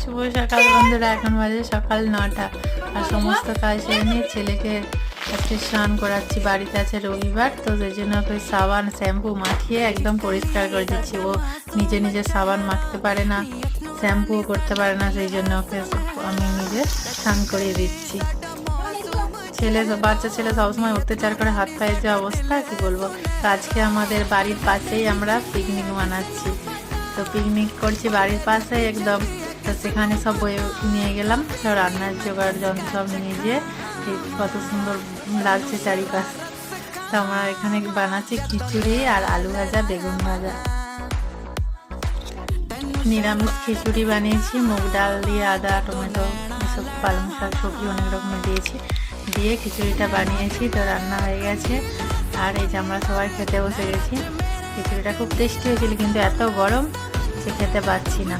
শুভ সকাল বন্ধুরা, এখন বাজে সকাল 9টা। আর সমস্ত কাজ সেরে নিয়ে ছেলেকে আজকে স্নান করাচ্ছি। বাড়িতে আছে রবিবার, তো সেই জন্য ওকে সাবান শ্যাম্পু মাখিয়ে একদম পরিষ্কার করে দিচ্ছি। ও নিজে নিজে সাবান মাখতে পারে না, শ্যাম্পুও করতে পারে না, সেই জন্য ওকে আমি নিজে স্নান করিয়ে দিচ্ছি। বাচ্চা ছেলে সবসময় অত্যাচার করে, হাত পায়ের যে অবস্থা কি বলবো। তো আজকে আমাদের বাড়ির পাশেই আমরা পিকনিক মানাচ্ছি। তো পিকনিক করছি বাড়ির পাশে একদম। তো সেখানে সব বয়ে নিয়ে গেলাম, সব রান্নার জোগাড় যন্ত্র সব নিয়ে গিয়ে কত সুন্দর লাগছে চারিপাশ। তো আমরা এখানে বানাচ্ছি খিচুড়ি আর আলু ভাজা, বেগুন ভাজা। নিরামিষ খিচুড়ি বানিয়েছি, মুগ ডাল দিয়ে আদা টমেটো এসব পালং শাক সবজি অনেক রকমের দিয়েছি, দিয়ে খিচুড়িটা বানিয়েছি। তো রান্না হয়ে গেছে, আর এই যে আমরা সবাই খেতে বসে গেছি। খিচুড়িটা খুব টেস্টি হয়েছিল, কিন্তু এত গরম যে খেতে পাচ্ছি না।